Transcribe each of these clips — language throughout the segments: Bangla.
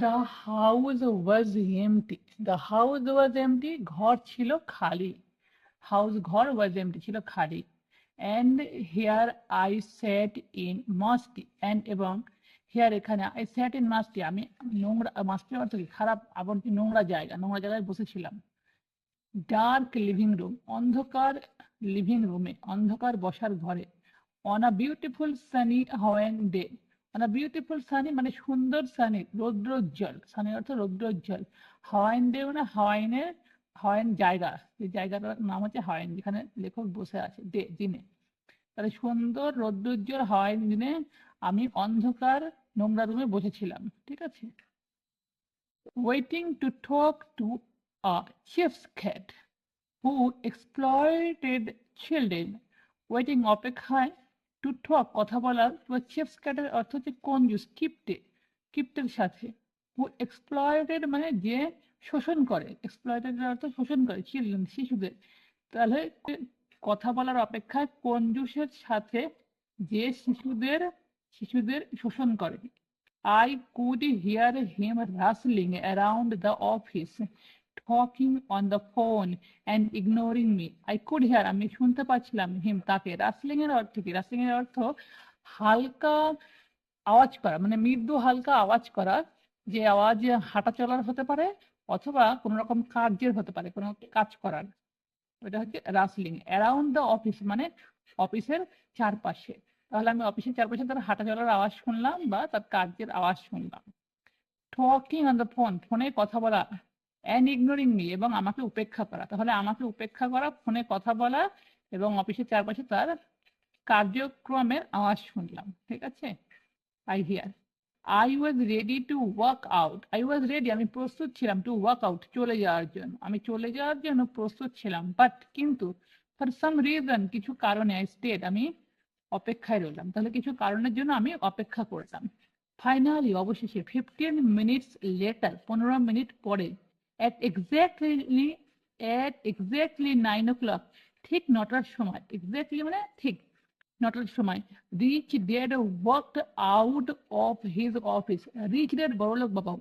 The house was empty. The house was empty. ঘর ছিল খালি। House ঘর was empty ছিল খালি। And here I sat in musty. And এবং here এখানে I sat in musty আমি নোংরা musty অর্থ কি খারাপ আবর্তি নোংরা জায়গায় বসেছিলাম। ডার্ক লিভিং রুম অন্ধকার লিভিং রুমে অন্ধকার বসার ঘরে। On a beautiful Sunny Hawaiian day on a beautiful Sunny মানে সুন্দর সানি রৌদ্রোজ্জ্বল সানি অর্থ রৌদ্রোজ্জ্বল হাওয়াইয়ান ডে মানে হাওয়াইয়ান জায়গা যে জায়গাটার নাম হচ্ছে হাওয়াইয়ান যেখানে লেখক বসে আছে ডে দিনে তাহলে সুন্দর রৌদ্রোজ্জ্বল হাওয়াইয়ান দিনে আমি অন্ধকার নোংরা রুমে বসেছিলাম ঠিক আছে waiting to talk to a chief's cat who exploited children waiting অপেক্ষায় টু টক কথা বলার চিফস ক্যাটের অর্থ হচ্ছে কনজুস কিপ্টের সাথে হু এক্সপ্লয়েটেড মানে যে শোষণ করে এক্সপ্লয়েটেড অর্থ শোষণ করে চিলড্রেন শিশুদের তাহলে কথা বলার অপেক্ষায় কনজুসের সাথে যে শিশুদের শোষণ করে I could hear him rustling around the office talking on the phone and ignoring me. I could hear আমি শুনতে পাচ্ছিলাম হিম তাকে রাসলিং এর অর্থ কি রাসলিং এর অর্থ হালকা আওয়াজ করা মানে মৃদু হালকা আওয়াজ করা যে আওয়াজ হাঁটা চলার হতে পারে অথবা কোন রকম কার্যের হতে পারে কোনো কাজ করার এটা হচ্ছে রাসলিং অ্যারাউন্ড দ্য অফিস মানে অফিসের চারপাশে তাহলে আমি অফিসের চারপাশে তার হাঁটা চলার আওয়াজ শুনলাম বা তার কার্যের আওয়াজ শুনলাম টকিং অন দ্য ফোনে কথা বলা অ্যান্ড ইগনোরিং মি এবং আমাকে উপেক্ষা করা তাহলে আমাকে উপেক্ষা করা ফোনে কথা বলা এবং অফিসের চারপাশে তার কার্যক্রমের আওয়াজ শুনলাম ঠিক আছে I here I was ready to walk out I was ready আমি প্রস্তুত ছিলাম টু ওয়াক আউট চলে যাওয়ার জন্য আমি চলে যাওয়ার জন্য প্রস্তুত ছিলাম বাট কিন্তু ফর সাম রিজন কিছু কারণে আই স্টেড আমি অপেক্ষায় রইলাম তাহলে কিছু কারণের জন্য আমি অপেক্ষা করলাম ফাইনালি অবশেষে 15 মিনিটস লেটার 15 মিনিট পরে at exactly 9 o'clock ঠিক 9টার সময় exactly মানে ঠিক 9টার সময় rich dad walked out of his office rich dad বড়লোক বাবা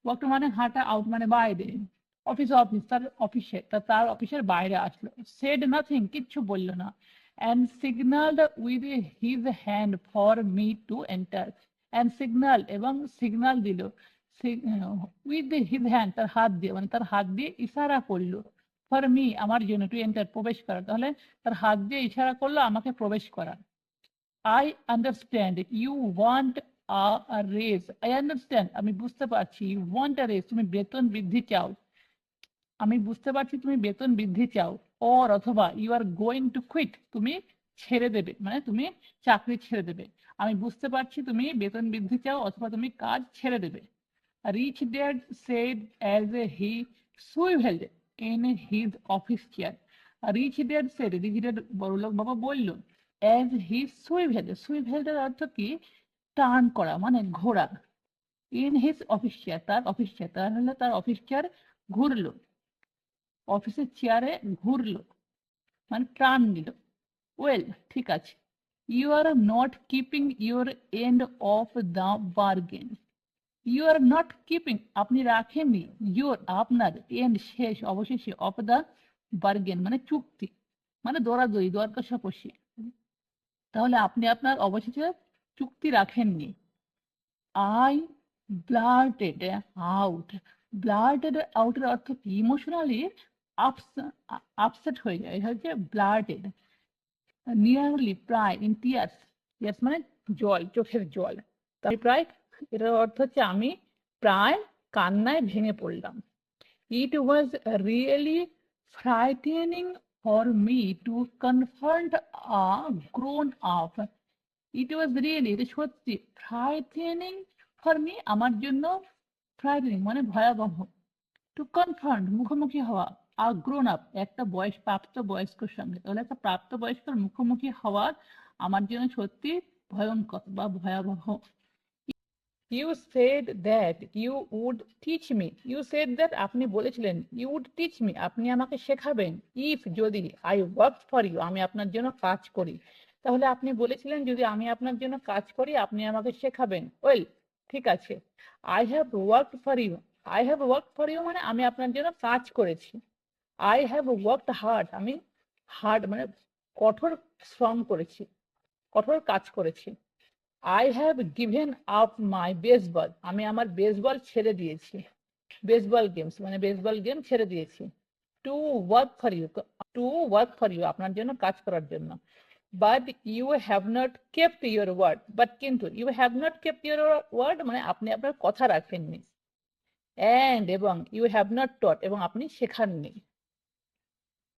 walked মানে হাঁটা out মানে বাইরে অফিস তার অফিসের বাইরে আসলো said nothing কিচ্ছু বলল না and signaled with his hand for me to enter and signal এবং সিগন্যাল দিল with his hand তার হাত দিয়ে ইশারা করলো ফর মি আমার জন্য টু এন্টার প্রবেশ করা তাহলে তার হাত দিয়ে ইশারা করলো আমাকে প্রবেশ করা I understand you want a rage I understand আমি বুঝতে পারছি ইউ ওয়ান্ট আ রেজ তুমি বেতন বৃদ্ধি চাও আমি বুঝতে পারছি তুমি বেতন বৃদ্ধি চাও অর অথবা you are going to quit তুমি ছেড়ে দেবে মানে তুমি চাকরি ছেড়ে দেবে আমি বুঝতে পারছি তুমি বেতন বৃদ্ধি চাও অথবা তুমি কাজ ছেড়ে দেবে Rich Dad said as he swiveled in his office chair. Rich Dad said, Rich Dad বড়লোক বাবা বলল, as he swiveled এর অর্থ কি টার্ন করা মানে ঘোরা in his office chair তার অফিস চেয়ার ঘুরলো অফিসের চেয়ারে ঘুরলো মানে টার্ন নিল ওয়েল ঠিক আছে you are not keeping your end of the bargain you are not keeping আপনি রাখেননি ইউর আপনার এন্ড শেষ অবশেষে অফ দ্য বার্গেন মানে চুক্তি মানে দরাদরি দর কষাকষি তাহলে আপনি আপনার অবশেষে চুক্তি রাখেননি আই ব্লার্টেড আউটের অর্থ কি ইমোশনালি আপসেট হয়ে যায় এটা হচ্ছে ব্লার্টেড নিয়ারলি প্রায় ইন টিয়ার্স মানে জল চোখের জল তাই প্রায় এটার অর্থ হচ্ছে আমি প্রায় কান্নায় ভেঙে পড়লাম it was really frightening for me to confront a grown up it was really এটা সত্যি ফ্রাইটেনিং ফর মি আমার জন্য ফ্রাইটেনিং মানে ভয়াবহ টু কনফ্রন্ট মুখোমুখি হওয়া আ গ্রোন আপ একটা প্রাপ্ত বয়স্কর সঙ্গে তাহলে একটা প্রাপ্ত বয়স্কর মুখোমুখি হওয়ার আমার জন্য সত্যি ভয়ঙ্কর বা ভয়াবহ You said that you would teach me. You said that আপনি বলেছিলেন you would teach me. আপনি আমাকে শেখাবেন if যদি I worked for you আমি আপনার জন্য কাজ করি তাহলে আপনি বলেছিলেন যদি আমি আপনার জন্য কাজ করি আপনি আমাকে শেখাবেন ওয়েল ঠিক আছে, I have worked for you, I have worked for you মানে আমি আপনার জন্য কাজ করেছি। আই হ্যাভ ওয়ার্কড হার্ড, আমি হার্ড মানে কঠোর শ্রম করেছি, কঠোর কাজ করেছি। I have given up my baseball, আমি আমার বেসবল ছেড়ে দিয়েছি, বেসবল গেমস মানে বেসবল গেম ছেড়ে দিয়েছি। To work for you, to work for you আপনার জন্য কাজ করার জন্য। But you have not kept your word, but কিন্তু you have not kept your word মানে আপনি আপনার কথা রাখেননি। অ্যান্ড এবং ইউ হ্যাভ নট টট এবং আপনি শেখাননি।